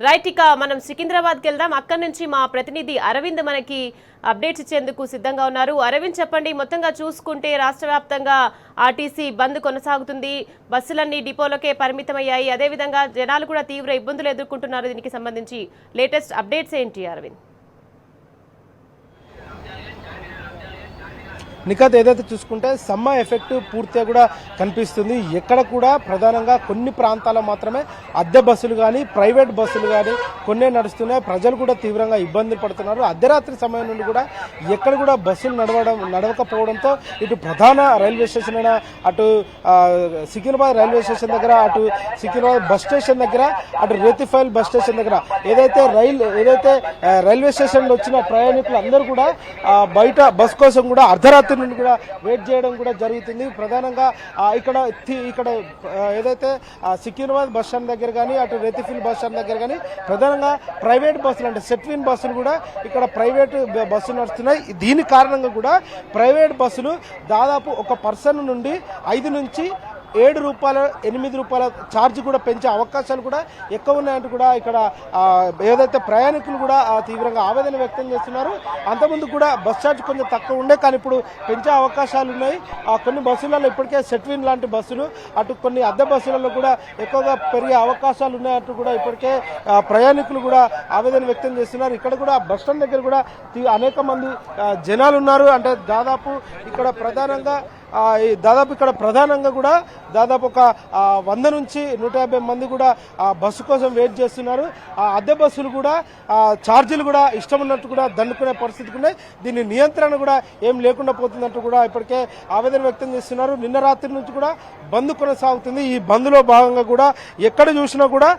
Right, ఇక మనం సికింద్రాబాద్కి వెళ్దాం. అక్కడి నుంచి మా ప్రతినిధి అరవింద్ మనకి అప్డేట్స్ ఇచ్చేందుకు సిద్ధంగా ఉన్నారు. అరవింద్, చెప్పండి. మొత్తంగా చూసుకుంటే రాష్ట్ర వ్యాప్తంగా ఆర్టీసీ బంద్ కొనసాగుతుంది. బస్సులన్నీ డిపోలకే పరిమితమయ్యాయి. అదేవిధంగా జనాలు కూడా తీవ్ర ఇబ్బందులు ఎదుర్కొంటున్నారు. దీనికి సంబంధించి లేటెస్ట్ అప్డేట్స్ ఏంటి అరవింద్? నిఖత్, ఏదైతే చూసుకుంటే సమ్మర్ ఎఫెక్ట్ పూర్తిగా కూడా కనిపిస్తుంది. ఎక్కడ కూడా ప్రధానంగా కొన్ని ప్రాంతాల్లో మాత్రమే అద్దె బస్సులు కానీ ప్రైవేట్ బస్సులు కానీ కొన్నే నడుస్తున్నాయి. ప్రజలు కూడా తీవ్రంగా ఇబ్బంది పడుతున్నారు. అర్ధరాత్రి సమయం నుండి కూడా ఎక్కడ కూడా బస్సులు నడవకపోవడంతో ఇటు ప్రధాన రైల్వే స్టేషన్ అయినా అటు సికింద్రాబాద్ రైల్వే స్టేషన్ దగ్గర, అటు సికింద్రాబాద్ బస్ స్టేషన్ దగ్గర, అటు రేతిఫైల్ బస్ స్టేషన్ దగ్గర ఏదైతే రైల్వే స్టేషన్లో వచ్చిన ప్రయాణికులు అందరూ కూడా బయట బస్ కోసం కూడా అర్ధరాత్రి నుండి కూడా వెయిట్ చేయడం కూడా జరుగుతుంది. ప్రధానంగా ఇక్కడ ఏదైతే సికింద్రాబాద్ బస్ స్టాండ్ దగ్గర కానీ, అటు రేతిఫిల్ బస్ స్టాండ్ దగ్గర కానీ ప్రధానంగా ప్రైవేట్ బస్సులు అంటే సెట్విన్ బస్సులు కూడా ఇక్కడ ప్రైవేట్ బస్సులు నడుస్తున్నాయి. దీని కారణంగా కూడా ప్రైవేట్ బస్సులు దాదాపు ఒక పర్సన్ నుండి 5 నుంచి 7 రూపాయలు 8 రూపాయల ఛార్జ్ కూడా పెంచే అవకాశాలు కూడా ఎక్కువ ఉన్నాయంటూ కూడా ఇక్కడ ఏదైతే ప్రయాణికులు కూడా తీవ్రంగా ఆవేదన వ్యక్తం చేస్తున్నారు. అంతకుముందు కూడా బస్ ఛార్జ్ కొంచెం తక్కువ ఉండే, కానీ ఇప్పుడు పెంచే అవకాశాలు ఉన్నాయి. కొన్ని బస్సులలో ఇప్పటికే సెట్విన్ లాంటి బస్సులు, అటు కొన్ని అద్దె బస్సులలో కూడా ఎక్కువగా పెరిగే అవకాశాలు ఉన్నాయంటూ కూడా ఇప్పటికే ప్రయాణికులు కూడా ఆవేదన వ్యక్తం చేస్తున్నారు. ఇక్కడ కూడా బస్ స్టాండ్ దగ్గర కూడా అనేక మంది జనాలు ఉన్నారు. అంటే దాదాపు ఇక్కడ ప్రధానంగా కూడా దాదాపు ఒక 100 నుంచి 150 మంది కూడా బస్సు కోసం వెయిట్ చేస్తున్నారు. అద్దె బస్సులు కూడా ఛార్జీలు కూడా ఇష్టం ఉన్నట్టు కూడా దండుకునే పరిస్థితికి ఉన్నాయి. దీని నియంత్రణ కూడా ఏం లేకుండా పోతుందంటూ కూడా ఇప్పటికే ఆవేదన వ్యక్తం చేస్తున్నారు. నిన్న రాత్రి నుంచి కూడా బంద్ కొనసాగుతుంది. ఈ బంద్లో భాగంగా కూడా ఎక్కడ చూసినా కూడా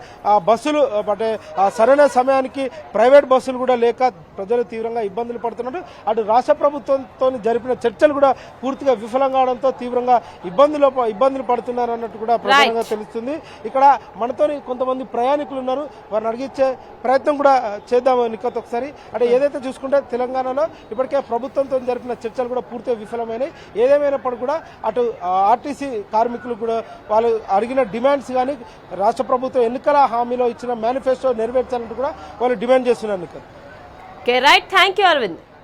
బస్సులు అంటే సరైన సమయానికి ప్రైవేట్ బస్సులు కూడా లేక ప్రజలు తీవ్రంగా ఇబ్బందులు పడుతున్నారు. అటు రాష్ట్ర ప్రభుత్వంతో జరిపిన చర్చలు కూడా పూర్తిగా విఫలంగా అవడంతో తీవ్రంగా ఇబ్బందులు పడుతున్నారు అన్నట్టు కూడా ప్రధానంగా తెలుస్తుంది. ఇక్కడ మనతోని కొంతమంది ప్రయాణికులు ఉన్నారు, వారిని అడిగించే ప్రయత్నం కూడా చేద్దాం నిఖత్ ఒకసారి. అంటే ఏదైతే చూసుకుంటే తెలంగాణలో ఇప్పటికే ప్రభుత్వంతో జరిపిన చర్చలు కూడా పూర్తిగా విఫలమైనాయి. ఏదేమైనప్పుడు కూడా అటు ఆర్టీసీ కార్మికులు కూడా వాళ్ళు అడిగిన డిమాండ్స్ కానీ రాష్ట్ర ప్రభుత్వం ఎన్నికల హామీలో ఇచ్చిన మేనిఫెస్టో నెరవేర్చాలంటూ కూడా వాళ్ళు డిమాండ్ చేస్తున్నారు Nikhat. Right, thank you Arvind.